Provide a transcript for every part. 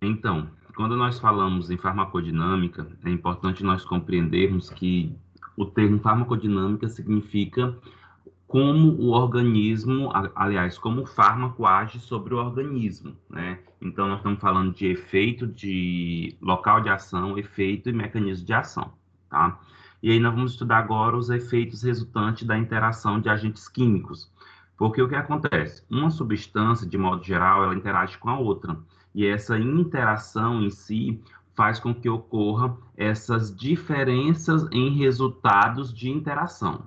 Então, quando nós falamos em farmacodinâmica, é importante nós compreendermos que o termo farmacodinâmica significa como o organismo, aliás, como o fármaco age sobre o organismo, né? Então, nós estamos falando de efeito, de local de ação, efeito e mecanismo de ação, tá? E aí nós vamos estudar agora os efeitos resultantes da interação de agentes químicos. Porque o que acontece? Uma substância, de modo geral, ela interage com a outra. E essa interação em si faz com que ocorram essas diferenças em resultados de interação.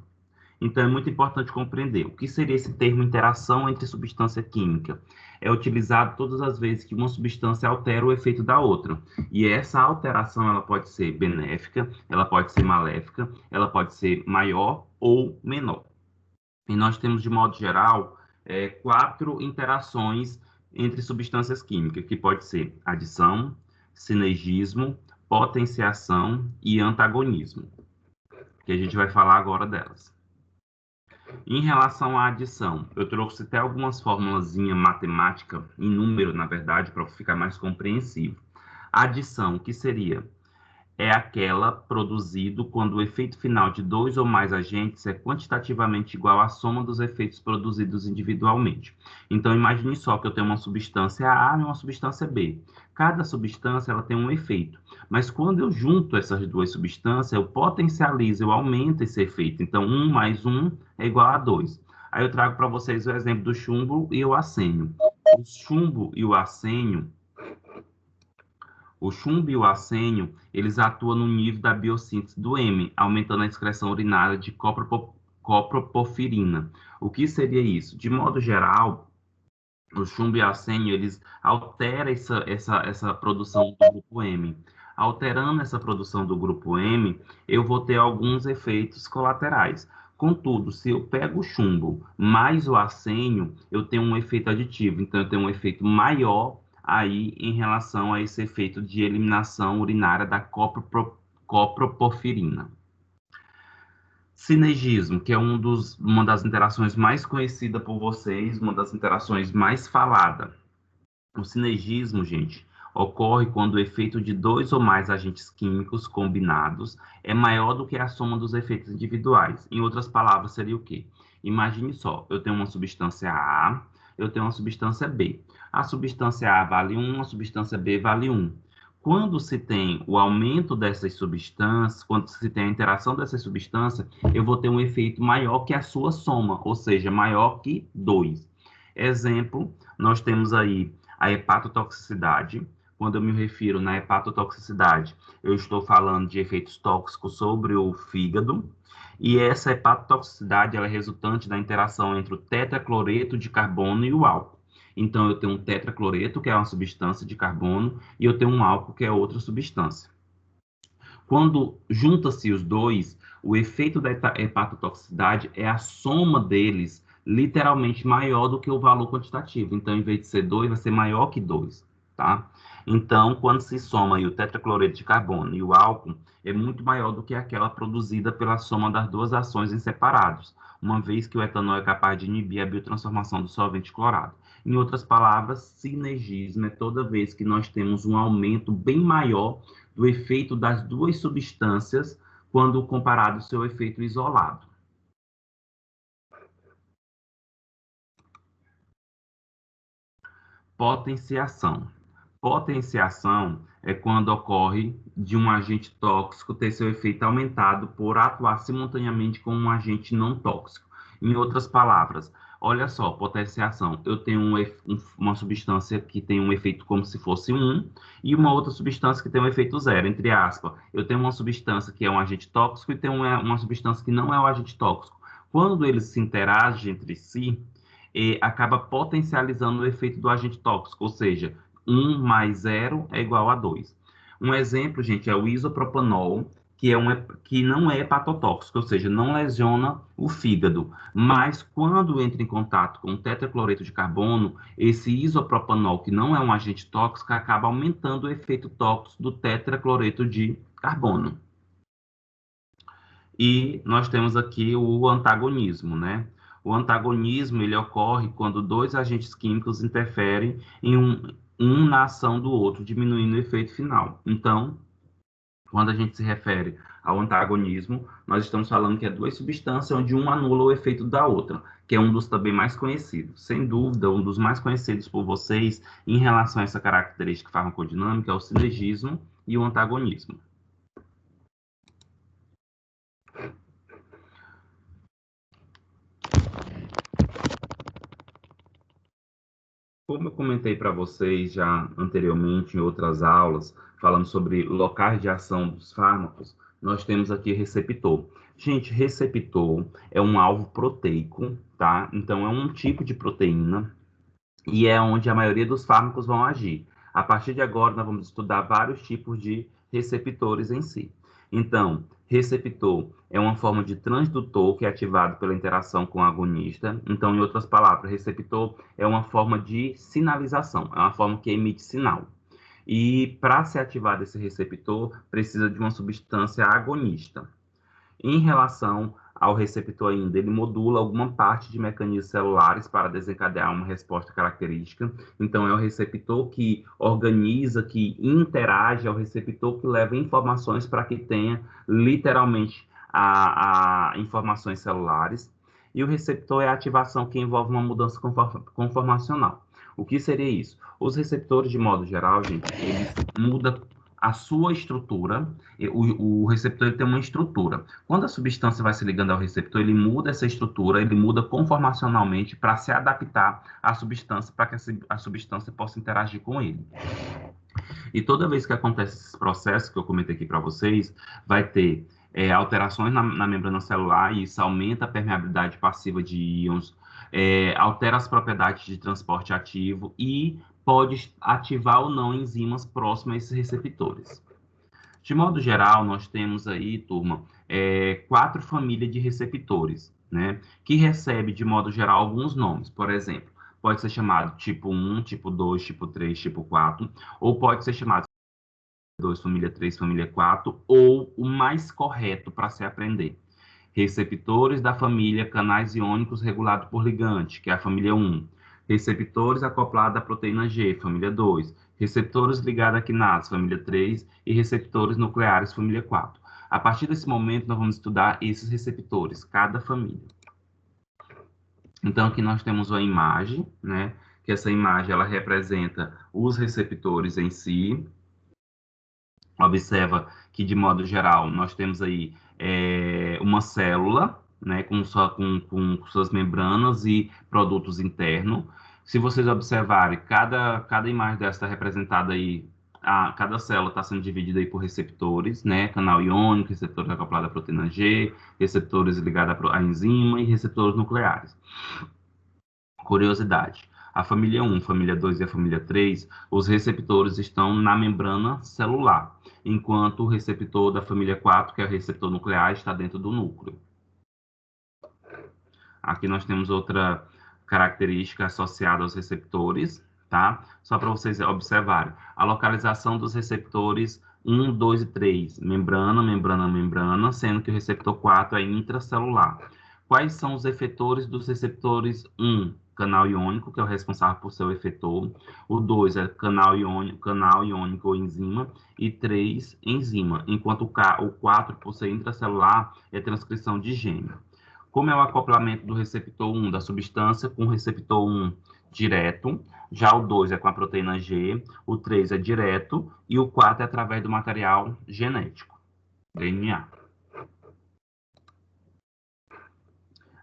Então, é muito importante compreender o que seria esse termo interação entre substância química. É utilizado todas as vezes que uma substância altera o efeito da outra. E essa alteração ela pode ser benéfica, ela pode ser maléfica, ela pode ser maior ou menor. E nós temos, de modo geral, quatro interações entre substâncias químicas, que pode ser adição, sinergismo, potenciação e antagonismo, que a gente vai falar agora delas. Em relação à adição, eu trouxe até algumas formulazinhas matemáticas, em número, na verdade, para ficar mais compreensível. A adição, que seria? É aquela produzido quando o efeito final de dois ou mais agentes é quantitativamente igual à soma dos efeitos produzidos individualmente. Então, imagine só que eu tenho uma substância A e uma substância B. Cada substância ela tem um efeito, mas quando eu junto essas duas substâncias, eu potencializo, eu aumento esse efeito. Então, 1 mais 1 é igual a 2. Aí eu trago para vocês o exemplo do chumbo e o arsênio. O chumbo e o arsênio eles atuam no nível da biossíntese do M, aumentando a excreção urinária de coproporfirina. O que seria isso? De modo geral, o chumbo e o arsênio, eles alteram essa produção do grupo M. Alterando essa produção do grupo M, eu vou ter alguns efeitos colaterais. Contudo, se eu pego o chumbo mais o arsênio, eu tenho um efeito aditivo. Então, eu tenho um efeito maior aí em relação a esse efeito de eliminação urinária da coproporfirina. Sinergismo, que é uma das interações mais conhecidas por vocês, uma das interações mais faladas. O sinergismo, gente, ocorre quando o efeito de dois ou mais agentes químicos combinados é maior do que a soma dos efeitos individuais. Em outras palavras, seria o quê? Imagine só, eu tenho uma substância A, eu tenho uma substância B. A substância A vale 1, a substância B vale 1. Quando se tem o aumento dessas substâncias, quando se tem a interação dessas substâncias, eu vou ter um efeito maior que a sua soma, ou seja, maior que 2. Exemplo, nós temos aí a hepatotoxicidade. Quando eu me refiro na hepatotoxicidade, eu estou falando de efeitos tóxicos sobre o fígado, e essa hepatotoxicidade ela é resultante da interação entre o tetracloreto de carbono e o álcool. Então, eu tenho um tetracloreto, que é uma substância de carbono, e eu tenho um álcool, que é outra substância. Quando junta-se os dois, o efeito da hepatotoxicidade é a soma deles literalmente maior do que o valor quantitativo. Então, em vez de ser 2, vai ser maior que 2, tá? Então, quando se soma aí o tetracloreto de carbono e o álcool, é muito maior do que aquela produzida pela soma das duas ações em separados, uma vez que o etanol é capaz de inibir a biotransformação do solvente clorado. Em outras palavras, sinergismo é toda vez que nós temos um aumento bem maior do efeito das duas substâncias quando comparado ao seu efeito isolado. Potenciação. Potenciação é quando ocorre de um agente tóxico ter seu efeito aumentado por atuar simultaneamente com um agente não tóxico. Em outras palavras, olha só, potenciação. Eu tenho uma substância que tem um efeito como se fosse 1 e uma outra substância que tem um efeito 0, entre aspas. Eu tenho uma substância que é um agente tóxico e tenho uma substância que não é um agente tóxico. Quando eles se interagem entre si, acaba potencializando o efeito do agente tóxico, ou seja, 1 mais 0 é igual a 2. Um exemplo, gente, é o isopropanol, que não é hepatotóxico, ou seja, não lesiona o fígado, mas quando entra em contato com o tetracloreto de carbono, esse isopropanol, que não é um agente tóxico, acaba aumentando o efeito tóxico do tetracloreto de carbono. E nós temos aqui o antagonismo, né? O antagonismo ele ocorre quando dois agentes químicos interferem um na ação do outro, diminuindo o efeito final. Então, quando a gente se refere ao antagonismo, nós estamos falando que é duas substâncias onde uma anula o efeito da outra, que é um dos também mais conhecidos. Sem dúvida, um dos mais conhecidos por vocês em relação a essa característica farmacodinâmica é o sinergismo e o antagonismo. Como eu comentei para vocês já anteriormente em outras aulas, falando sobre locais de ação dos fármacos, nós temos aqui receptor. Gente, receptor é um alvo proteico, tá? Então, é um tipo de proteína e é onde a maioria dos fármacos vão agir. A partir de agora, nós vamos estudar vários tipos de receptores em si. Então, receptor é uma forma de transdutor que é ativado pela interação com o agonista. Então, em outras palavras, receptor é uma forma de sinalização, é uma forma que emite sinal. E para ser ativado esse receptor, precisa de uma substância agonista. Em relação ao receptor ainda, ele modula alguma parte de mecanismos celulares para desencadear uma resposta característica. Então, é o receptor que organiza, que interage, é o receptor que leva informações para que tenha, literalmente, a informações celulares. E o receptor é a ativação que envolve uma mudança conformacional. O que seria isso? Os receptores, de modo geral, gente, eles mudam a sua estrutura. O receptor ele tem uma estrutura. Quando a substância vai se ligando ao receptor, ele muda essa estrutura, ele muda conformacionalmente para se adaptar à substância, para que a substância possa interagir com ele. E toda vez que acontece esses processos que eu comentei aqui para vocês, vai ter alterações na membrana celular, e isso aumenta a permeabilidade passiva de íons, altera as propriedades de transporte ativo e pode ativar ou não enzimas próximas a esses receptores. De modo geral, nós temos aí, turma, 4 famílias de receptores, né? Que recebe, de modo geral, alguns nomes. Por exemplo, pode ser chamado tipo 1, tipo 2, tipo 3, tipo 4, ou pode ser chamado 2, família 3, família 4, ou o mais correto para se aprender. Receptores da família canais iônicos regulados por ligante, que é a família 1. Receptores acoplados à proteína G, família 2. Receptores ligados a quinase, família 3. E receptores nucleares, família 4. A partir desse momento, nós vamos estudar esses receptores, cada família. Então, aqui nós temos uma imagem, né? Que essa imagem, ela representa os receptores em si. Observa que, de modo geral, nós temos aí uma célula, né, com suas membranas e produtos internos. Se vocês observarem, cada imagem dessa está representada aí, cada célula está sendo dividida aí por receptores, né, canal iônico, receptores acoplados à proteína G, receptores ligados à enzima e receptores nucleares. Curiosidade. A família 1, família 2 e a família 3, os receptores estão na membrana celular, enquanto o receptor da família 4, que é o receptor nuclear, está dentro do núcleo. Aqui nós temos outra característica associada aos receptores, tá? Só para vocês observarem. A localização dos receptores 1, 2 e 3, membrana, membrana, membrana, sendo que o receptor 4 é intracelular. Quais são os efetores dos receptores 1? Canal iônico, que é o responsável por seu efetor. O 2 é canal iônico ou enzima. E 3, enzima. Enquanto o 4, por ser intracelular, é transcrição de gene. Como é o acoplamento do receptor 1 da substância com o receptor 1 direto, já o 2 é com a proteína G, o 3 é direto e o 4 é através do material genético, DNA.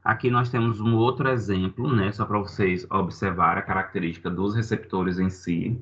Aqui nós temos um outro exemplo, né, só para vocês observarem a característica dos receptores em si.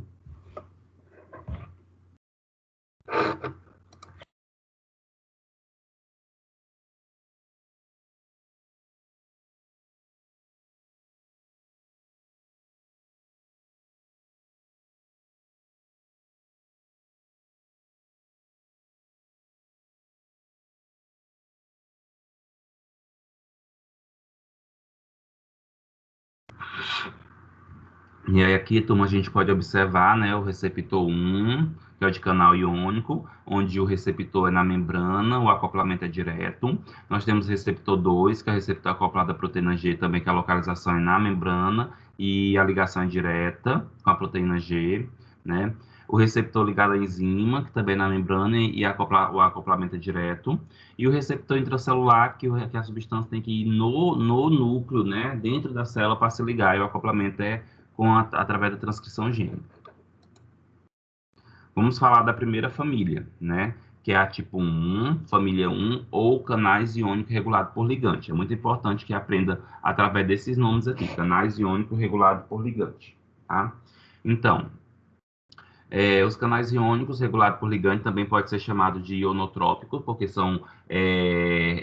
E aí aqui, turma, a gente pode observar, né, o receptor 1, que é o de canal iônico, onde o receptor é na membrana, o acoplamento é direto. Nós temos o receptor 2, que é o receptor acoplado à proteína G também, que a localização é na membrana e a ligação é direta com a proteína G. né? O receptor ligado à enzima, que também é na membrana, e o acoplamento é direto. E o receptor intracelular, que a substância tem que ir no núcleo, né? Dentro da célula para se ligar, e o acoplamento é através da transcrição gênica. Vamos falar da primeira família, né? Que é a tipo 1, família 1, ou canais iônicos regulados por ligante. É muito importante que aprenda através desses nomes aqui, canais iônicos regulados por ligante, tá? Então, os canais iônicos regulados por ligante também pode ser chamado de ionotrópicos, porque são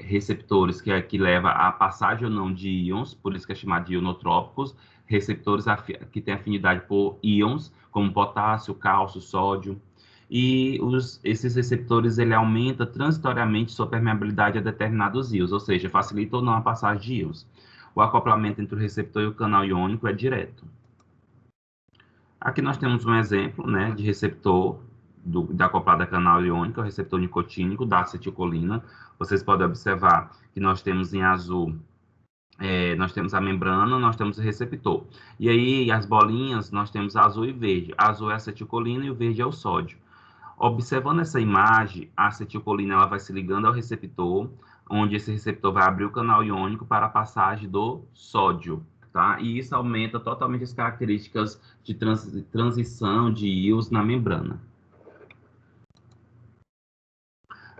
receptores que levam à passagem ou não de íons, por isso que é chamado de ionotrópicos, receptores que têm afinidade por íons, como potássio, cálcio, sódio, e esses receptores ele aumenta transitoriamente sua permeabilidade a determinados íons, ou seja, facilita ou não a passagem de íons. O acoplamento entre o receptor e o canal iônico é direto. Aqui nós temos um exemplo, né, de receptor da acoplada canal iônico, o receptor nicotínico da acetilcolina. Vocês podem observar que nós temos em azul, nós temos a membrana, nós temos o receptor. E aí, as bolinhas, nós temos azul e verde. Azul é a acetilcolina e o verde é o sódio. Observando essa imagem, a acetilcolina ela vai se ligando ao receptor, onde esse receptor vai abrir o canal iônico para a passagem do sódio, tá? E isso aumenta totalmente as características de transição de íons na membrana.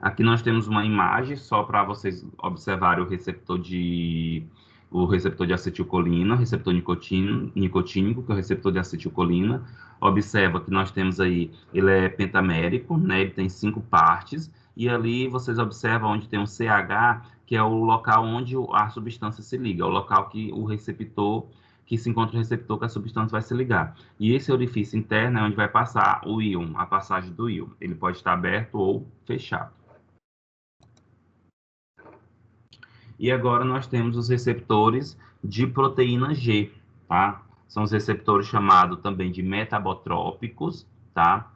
Aqui nós temos uma imagem só para vocês observarem o receptor de acetilcolina, receptor nicotínico, que é o receptor de acetilcolina. Observa que nós temos aí, ele é pentamérico, né? Ele tem 5 partes, e ali vocês observam onde tem um CH, que é o local onde a substância se liga, o local que se encontra o receptor que a substância vai se ligar. E esse orifício interno é onde vai passar o íon, a passagem do íon. Ele pode estar aberto ou fechado. E agora nós temos os receptores de proteína G, tá? São os receptores chamados também de metabotrópicos, tá?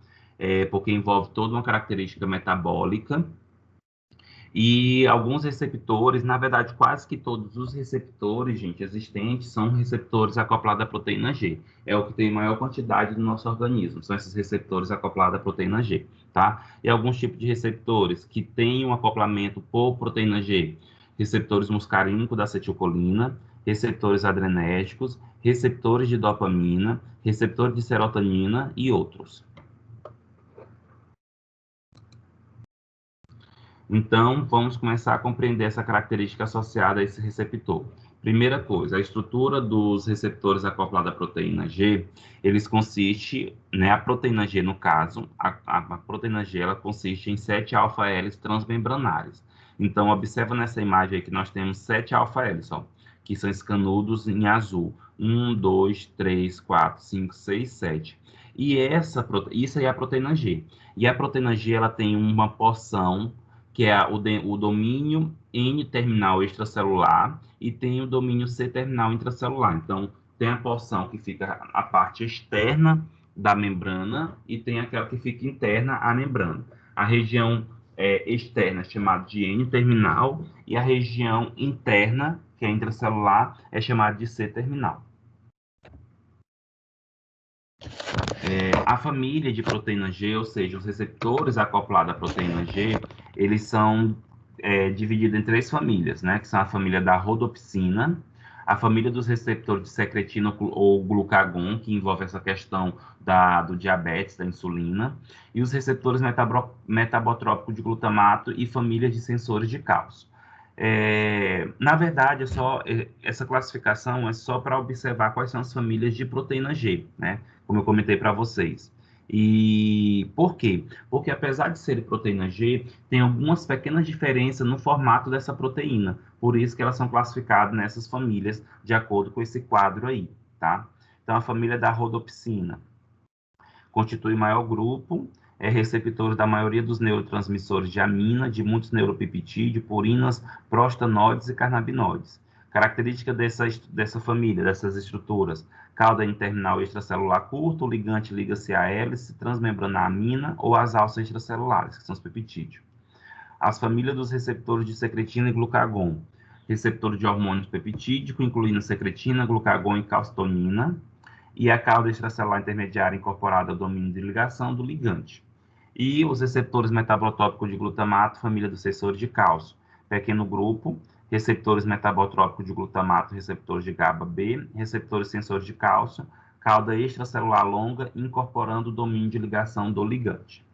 Porque envolve toda uma característica metabólica. E alguns receptores, na verdade, quase que todos os receptores, gente, existentes, são receptores acoplados à proteína G. É o que tem maior quantidade no nosso organismo, são esses receptores acoplados à proteína G, tá? E alguns tipos de receptores que têm um acoplamento por proteína G, receptores muscarínicos da acetilcolina, receptores adrenérgicos, receptores de dopamina, receptores de serotonina e outros. Então, vamos começar a compreender essa característica associada a esse receptor. Primeira coisa, a estrutura dos receptores acoplados à proteína G, eles consistem, né, a proteína G, no caso, a proteína G, ela consiste em 7 alfa-hélices transmembranares. Então, observa nessa imagem aí que nós temos 7 alfa-hélices, que são escanudos em azul. 1, 2, 3, 4, 5, 6, 7. E isso aí é a proteína G. E a proteína G, ela tem uma porção que é o domínio N-terminal extracelular e tem o domínio C-terminal intracelular. Então, tem a porção que fica a parte externa da membrana e tem aquela que fica interna à membrana. A região externa é chamada de N-terminal e a região interna, que é intracelular, é chamada de C-terminal. A família de proteína G, ou seja, os receptores acoplados à proteína G, eles são divididos em 3 famílias, né? Que são a família da rodopsina, a família dos receptores de secretina ou glucagon, que envolve essa questão do diabetes, da insulina, e os receptores metabotrópicos de glutamato e famílias de sensores de cálcio. Na verdade, essa classificação é só para observar quais são as famílias de proteína G, né? Como eu comentei para vocês. E por quê? Porque apesar de ser proteína G, tem algumas pequenas diferenças no formato dessa proteína. Por isso que elas são classificadas nessas famílias de acordo com esse quadro aí, tá? Então, a família da rodopsina constitui o maior grupo, receptores da maioria dos neurotransmissores de amina, de muitos neuropeptídeos, purinas, prostanoides e cannabinoides. Característica dessa família, dessas estruturas: cauda N-terminal extracelular curto, o ligante liga-se à hélice transmembrana amina ou às alças extracelulares, que são os peptídeos. As famílias dos receptores de secretina e glucagon: receptor de hormônios peptídicos, incluindo secretina, glucagon e calcitonina. e a cauda extracelular intermediária incorporada ao domínio de ligação do ligante. E os receptores metabotrópicos de glutamato, família dos sensores de cálcio. Pequeno grupo, receptores metabotrópicos de glutamato, receptores de GABA-B, receptores sensores de cálcio, cauda extracelular longa, incorporando o domínio de ligação do ligante.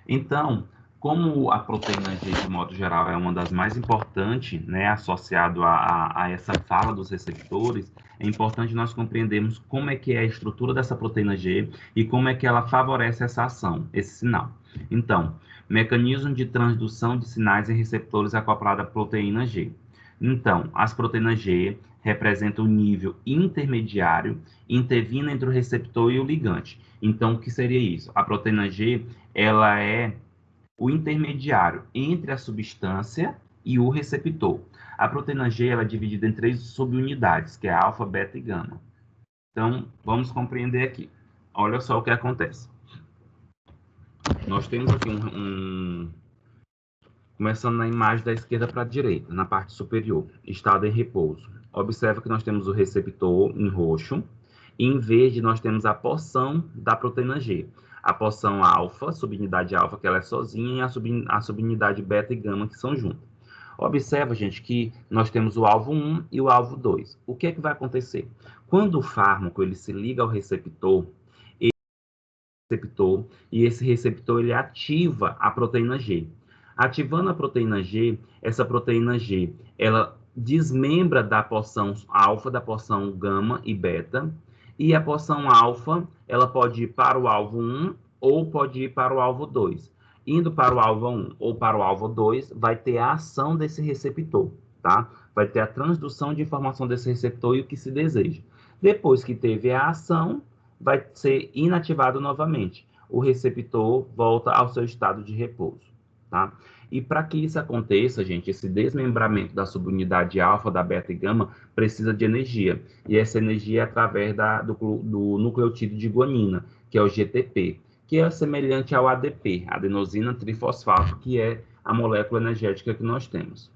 Então, como a proteína G, de modo geral, é uma das mais importantes, né, associado a essa fala dos receptores, é importante nós compreendermos como é que é a estrutura dessa proteína G e como é que ela favorece essa ação, esse sinal. Então, mecanismo de transdução de sinais em receptores acoplado à proteína G. Então, as proteínas G representam o nível intermediário intervindo entre o receptor e o ligante. Então, o que seria isso? A proteína G, ela é o intermediário entre a substância e o receptor. A proteína G ela é dividida em 3 subunidades, que é alfa, beta e gama. Então, vamos compreender aqui. Olha só o que acontece. Nós temos aqui começando na imagem da esquerda para a direita, na parte superior, estado em repouso. Observa que nós temos o receptor em roxo, e em verde nós temos a porção da proteína G. A porção alfa, subunidade alfa, que ela é sozinha, e a subunidade beta e gama, que são juntas. Observa, gente, que nós temos o alvo 1 e o alvo 2. O que é que vai acontecer? Quando o fármaco ele se liga ao receptor, e esse receptor ele ativa a proteína G. Ativando a proteína G, essa proteína G, ela desmembra da porção alfa, da porção gama e beta, e a porção alfa, ela pode ir para o alvo 1 ou pode ir para o alvo 2. Indo para o alvo 1 ou para o alvo 2, vai ter a ação desse receptor, tá? Vai ter a transdução de informação desse receptor e o que se deseja. Depois que teve a ação, vai ser inativado novamente. O receptor volta ao seu estado de repouso, tá? E para que isso aconteça, gente, esse desmembramento da subunidade alfa, da beta e gama, precisa de energia. E essa energia é através do nucleotídeo de guanina, que é o GTP, que é semelhante ao ADP, adenosina trifosfato, que é a molécula energética que nós temos.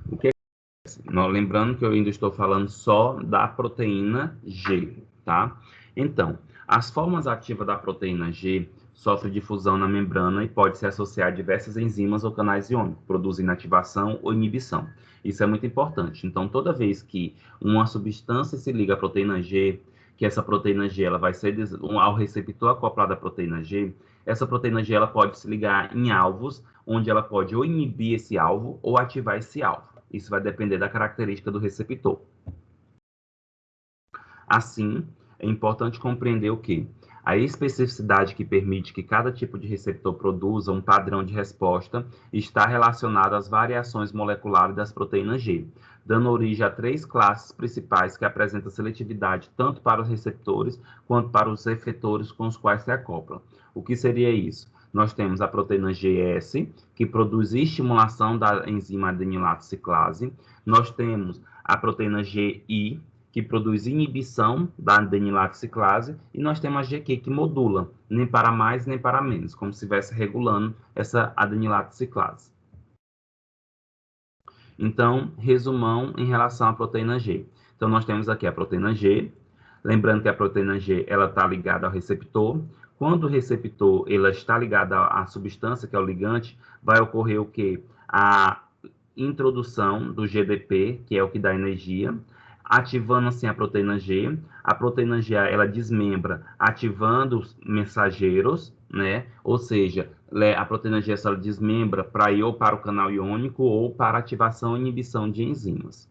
O que lembrando que eu ainda estou falando só da proteína G, tá? Então, as formas ativas da proteína G sofrem difusão na membrana e pode se associar a diversas enzimas ou canais iônicos, produzindo ativação ou inibição. Isso é muito importante. Então, toda vez que uma substância se liga à proteína G, que essa proteína G ela vai ser ao receptor acoplado à proteína G, essa proteína G ela pode se ligar em alvos, onde ela pode ou inibir esse alvo ou ativar esse alvo. Isso vai depender da característica do receptor. Assim, é importante compreender o que? A especificidade que permite que cada tipo de receptor produza um padrão de resposta está relacionada às variações moleculares das proteínas G, dando origem a 3 classes principais que apresentam seletividade tanto para os receptores quanto para os efetores com os quais se acoplam. O que seria isso? Nós temos a proteína GS, que produz estimulação da enzima adenilato ciclase. Nós temos a proteína GI, que produz inibição da adenilato ciclase, e nós temos a GQ, que modula, nem para mais nem para menos, como se estivesse regulando essa adenilato ciclase. Então, resumão em relação à proteína G. Então, nós temos aqui a proteína G, lembrando que a proteína G ela está ligada ao receptor. Quando o receptor ela está ligado à substância, que é o ligante, vai ocorrer o quê? A introdução do GDP, que é o que dá energia, ativando assim a proteína G. A proteína G ela desmembra, ativando os mensageiros, né? Ou seja, a proteína G ela desmembra para ir ou para o canal iônico ou para ativação e inibição de enzimas.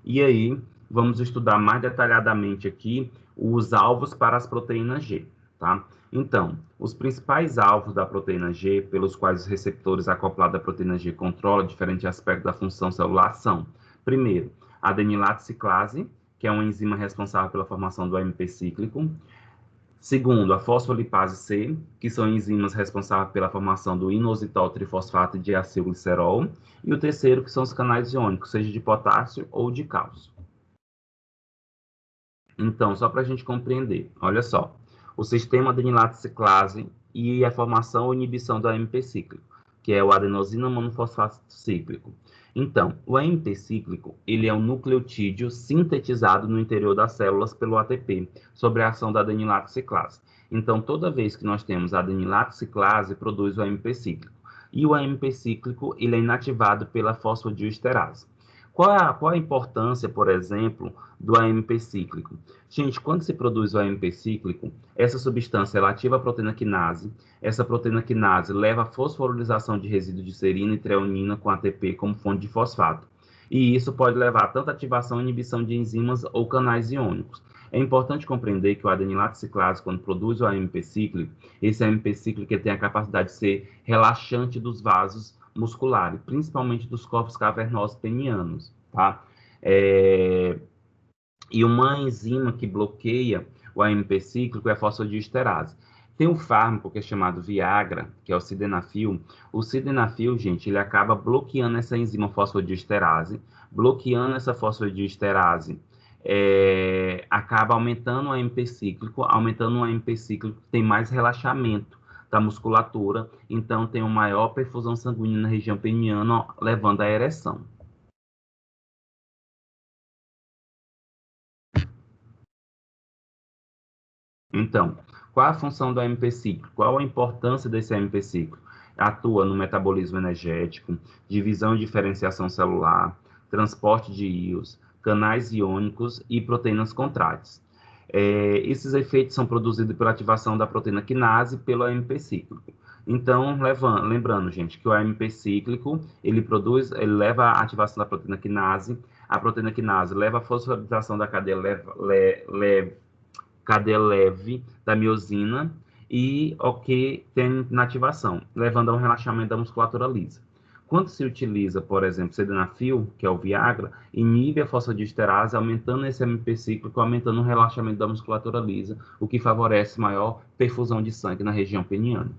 E aí, vamos estudar mais detalhadamente aqui os alvos para as proteínas G, tá? Então, os principais alvos da proteína G, pelos quais os receptores acoplados à proteína G controlam diferentes aspectos da função celular são, primeiro, a adenilato ciclase, que é uma enzima responsável pela formação do AMP cíclico. Segundo, a fosfolipase C, que são enzimas responsáveis pela formação do inositol trifosfato e diacilglicerol. E o terceiro, que são os canais iônicos, seja de potássio ou de cálcio. Então, só para a gente compreender, olha só, o sistema adenilato ciclase e a formação ou inibição do AMP cíclico, que é o adenosina monofosfato cíclico. Então, o AMP cíclico, ele é um nucleotídeo sintetizado no interior das células pelo ATP, sobre a ação da adenilato ciclase. Então, toda vez que nós temos a adenilato ciclase, produz o AMP cíclico. E o AMP cíclico, ele é inativado pela fosfodiesterase. Qual a importância, por exemplo, do AMP cíclico? Gente, quando se produz o AMP cíclico, essa substância ela ativa a proteína quinase, essa proteína quinase leva a fosforilação de resíduos de serina e treonina com ATP como fonte de fosfato. E isso pode levar a tanto ativação e inibição de enzimas ou canais iônicos. É importante compreender que o adenilato ciclase, quando produz o AMP cíclico, esse AMP cíclico tem a capacidade de ser relaxante dos vasos musculares, principalmente dos corpos cavernosos penianos, tá? E uma enzima que bloqueia o AMP cíclico é a fosfodiesterase. Tem um fármaco que é chamado Viagra, que é o sildenafil. O sildenafil, gente, ele acaba bloqueando essa enzima fosfodiesterase. Bloqueando essa fosfodiesterase, acaba aumentando o AMP cíclico. Aumentando o AMP cíclico, tem mais relaxamento da musculatura. Então, tem uma maior perfusão sanguínea na região peniana, levando à ereção. Então, qual a função do AMP cíclico? Qual a importância desse AMP cíclico? Atua no metabolismo energético, divisão e diferenciação celular, transporte de íons, canais iônicos e proteínas contráteis. Esses efeitos são produzidos pela ativação da proteína quinase pelo AMP cíclico. Então, lembrando, gente, que o AMP cíclico, ele leva à ativação da proteína quinase, a proteína quinase leva à fosforilação da cadeia leve da miosina e o que tem na ativação, levando a um relaxamento da musculatura lisa. Quando se utiliza, por exemplo, sildenafil, que é o Viagra, inibe a fosfodiesterase, aumentando esse AMP cíclico, aumentando o relaxamento da musculatura lisa, o que favorece maior perfusão de sangue na região peniana.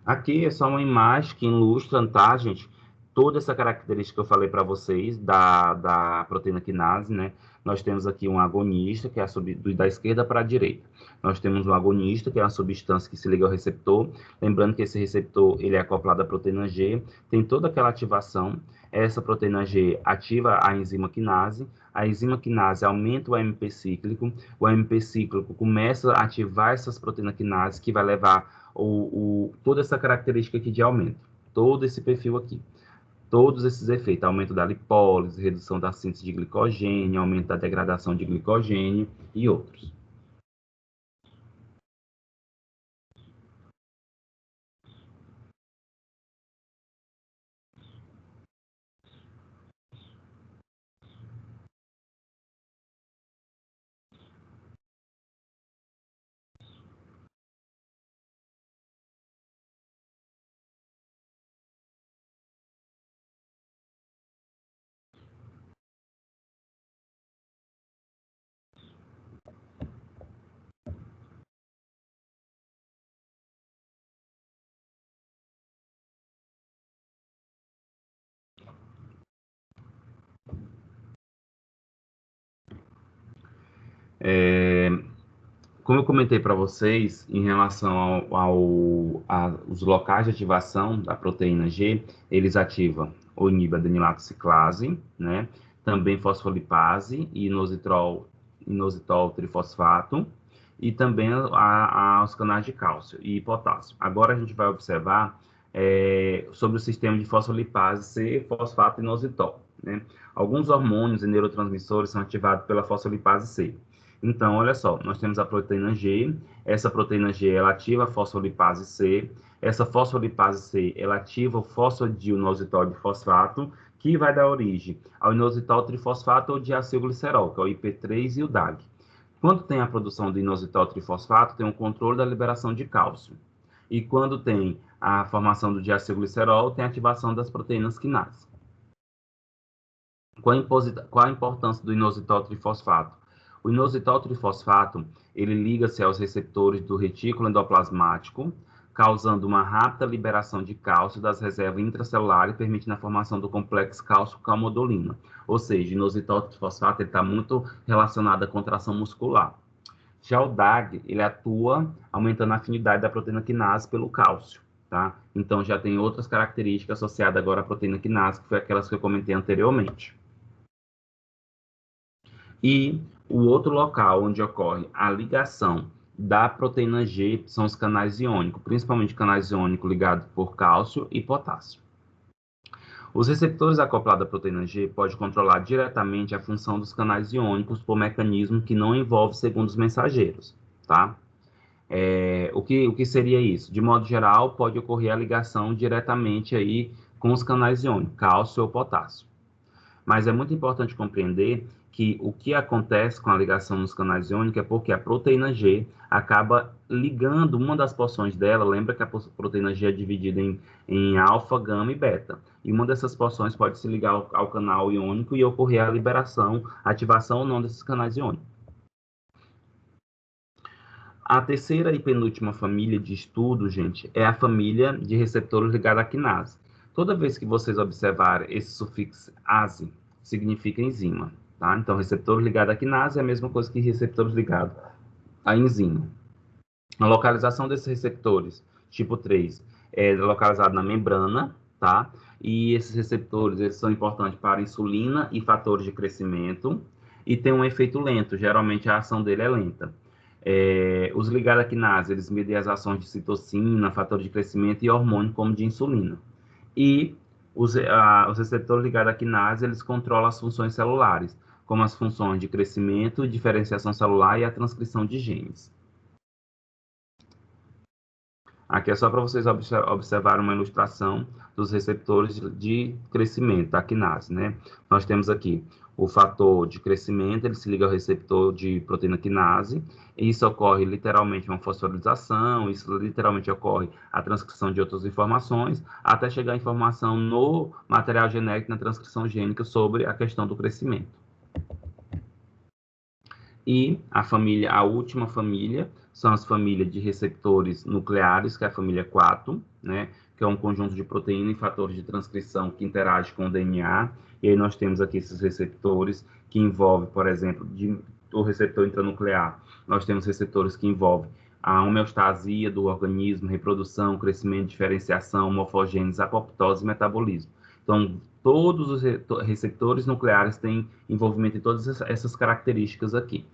Aqui é só uma imagem que ilustra, tá, gente? Toda essa característica que eu falei para vocês da proteína quinase, né? Nós temos aqui um agonista, que é da esquerda para a direita. Nós temos um agonista, que é uma substância que se liga ao receptor. Lembrando que esse receptor ele é acoplado à proteína G, tem toda aquela ativação. Essa proteína G ativa a enzima quinase. A enzima quinase aumenta o AMP cíclico. O AMP cíclico começa a ativar essas proteínas quinase, que vai levar toda essa característica aqui de aumento, todo esse perfil aqui, todos esses efeitos, aumento da lipólise, redução da síntese de glicogênio, aumento da degradação de glicogênio e outros. Como eu comentei para vocês, em relação aos locais de ativação da proteína G, eles ativam o inibadenilato ciclase, né? Também fosfolipase e inositol trifosfato, e também os canais de cálcio e potássio. Agora a gente vai observar sobre o sistema de fosfolipase C, fosfato e inositol, né? Alguns hormônios e neurotransmissores são ativados pela fosfolipase C. Então, olha só, nós temos a proteína G, essa proteína G, ela ativa a fosfolipase C, essa fosfolipase C, ela ativa o fosfodienositol de fosfato, que vai dar origem ao inositol trifosfato ou diacilglicerol, que é o IP3 e o DAG. Quando tem a produção do inositol trifosfato, tem um controle da liberação de cálcio. E quando tem a formação do diacilglicerol, tem a ativação das proteínas quinase. Qual a importância do inositol trifosfato? O inositol trifosfato, ele liga-se aos receptores do retículo endoplasmático, causando uma rápida liberação de cálcio das reservas intracelulares, permitindo a formação do complexo cálcio-calmodulina. Ou seja, o inositol trifosfato está muito relacionado à contração muscular. Já o DAG, ele atua aumentando a afinidade da proteína quinase pelo cálcio, tá? Então, já tem outras características associadas agora à proteína quinase, que foi aquelas que eu comentei anteriormente. E o outro local onde ocorre a ligação da proteína G são os canais iônicos, principalmente canais iônicos ligados por cálcio e potássio. Os receptores acoplados à proteína G podem controlar diretamente a função dos canais iônicos por mecanismo que não envolve segundos mensageiros, tá? O que seria isso? De modo geral, pode ocorrer a ligação diretamente aí com os canais iônicos, cálcio ou potássio. Mas é muito importante compreender que o que acontece com a ligação nos canais iônicos é porque a proteína G acaba ligando uma das porções dela, lembra que a proteína G é dividida em alfa, gama e beta, e uma dessas porções pode se ligar ao canal iônico e ocorrer a liberação, ativação ou não desses canais iônicos. A terceira e penúltima família de estudo, gente, é a família de receptores ligados à quinase. Toda vez que vocês observarem esse sufixo ase, significa enzima, tá? Então, receptores ligados à quinase é a mesma coisa que receptores ligados à enzima. A localização desses receptores, tipo 3, é localizado na membrana, tá? E esses receptores, eles são importantes para insulina e fatores de crescimento, e tem um efeito lento, geralmente a ação dele é lenta. Os ligados à quinase, eles medem as ações de citocina, fator de crescimento e hormônio, como de insulina. E os receptores ligados à quinase, eles controlam as funções celulares, como as funções de crescimento, diferenciação celular e a transcrição de genes. Aqui é só para vocês observarem uma ilustração dos receptores de crescimento, a quinase, né? Nós temos aqui o fator de crescimento, ele se liga ao receptor de proteína quinase, e isso ocorre literalmente uma fosforilação, isso literalmente ocorre a transcrição de outras informações, até chegar a informação no material genético, na transcrição gênica, sobre a questão do crescimento. E a última família, são as famílias de receptores nucleares, que é a família 4, né, que é um conjunto de proteína e fatores de transcrição que interagem com o DNA. E aí nós temos aqui esses receptores que envolvem, por exemplo, o receptor intranuclear. Nós temos receptores que envolvem a homeostasia do organismo, reprodução, crescimento, diferenciação, morfogênese, apoptose e metabolismo. Então, todos os receptores nucleares têm envolvimento em todas essas características aqui.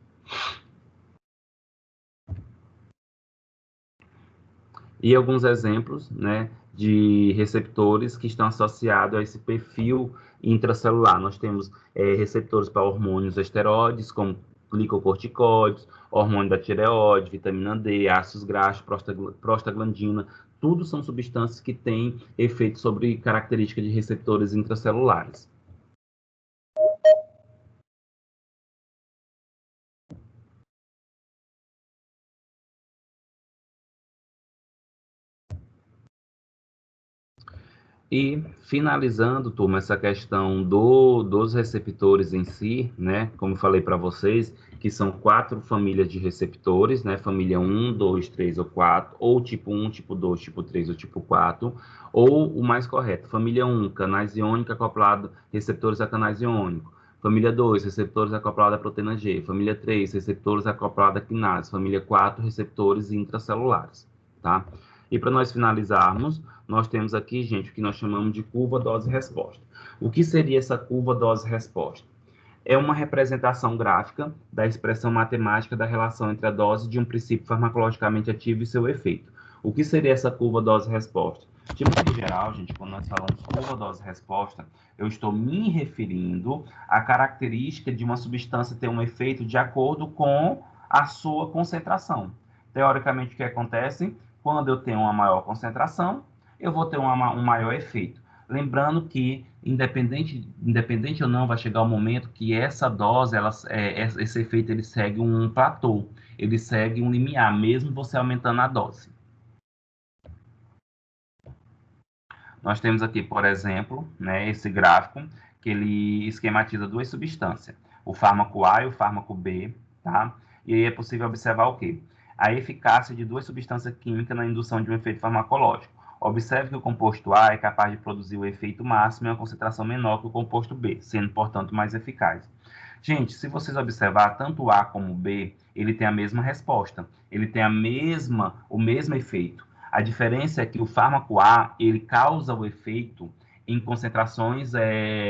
E alguns exemplos, né, de receptores que estão associados a esse perfil intracelular. Nós temos receptores para hormônios esteroides, como glicocorticoides, hormônio da tireoide, vitamina D, ácidos graxos, prostaglandina. Tudo são substâncias que têm efeito sobre características de receptores intracelulares. E finalizando, turma, essa questão dos receptores em si, né? Como eu falei para vocês, que são 4 famílias de receptores, né? Família 1, 2, 3 ou 4, ou tipo 1, tipo 2, tipo 3 ou tipo 4, ou o mais correto, família 1, canais iônicos acoplados, receptores a canais iônicos. Família 2, receptores acoplados à proteína G. Família 3, receptores acoplados à quinase. Família 4, receptores intracelulares, tá? E para nós finalizarmos, nós temos aqui, gente, o que nós chamamos de curva dose-resposta. O que seria essa curva dose-resposta? É uma representação gráfica da expressão matemática da relação entre a dose de um princípio farmacologicamente ativo e seu efeito. O que seria essa curva dose-resposta? De modo geral, gente, quando nós falamos curva dose-resposta, eu estou me referindo à característica de uma substância ter um efeito de acordo com a sua concentração. Teoricamente, o que acontece? Quando eu tenho uma maior concentração, eu vou ter um maior efeito. Lembrando que, independente ou não, vai chegar o momento que essa dose, esse efeito, ele segue um platô, ele segue um limiar, mesmo você aumentando a dose. Nós temos aqui, por exemplo, né, esse gráfico, que ele esquematiza duas substâncias, o fármaco A e o fármaco B, tá? E aí é possível observar o quê? A eficácia de duas substâncias químicas na indução de um efeito farmacológico. Observe que o composto A é capaz de produzir o efeito máximo em uma concentração menor que o composto B, sendo, portanto, mais eficaz. Gente, se vocês observar, tanto A como B, ele tem a mesma resposta, ele tem o mesmo efeito. A diferença é que o fármaco A, ele causa o efeito em concentrações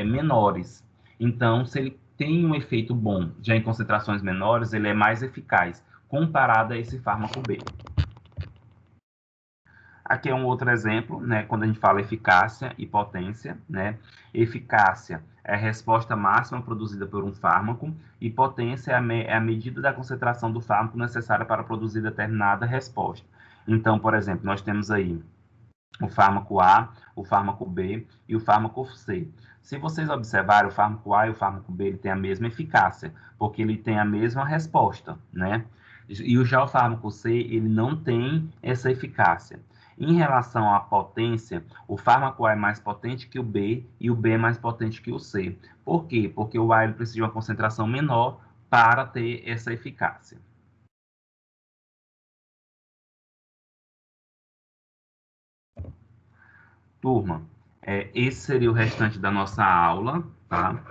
menores. Então, se ele tem um efeito bom já em concentrações menores, ele é mais eficaz, comparado a esse fármaco B. Aqui é um outro exemplo, né, quando a gente fala eficácia e potência, né? Eficácia é a resposta máxima produzida por um fármaco e potência é a medida da concentração do fármaco necessária para produzir determinada resposta. Então, por exemplo, nós temos aí o fármaco A, o fármaco B e o fármaco C. Se vocês observarem, o fármaco A e o fármaco B ele tem a mesma eficácia, porque ele tem a mesma resposta, né? E já o fármaco C, ele não tem essa eficácia. Em relação à potência, o fármaco A é mais potente que o B e o B é mais potente que o C. Por quê? Porque o A ele precisa de uma concentração menor para ter essa eficácia. Turma, esse seria o restante da nossa aula, tá?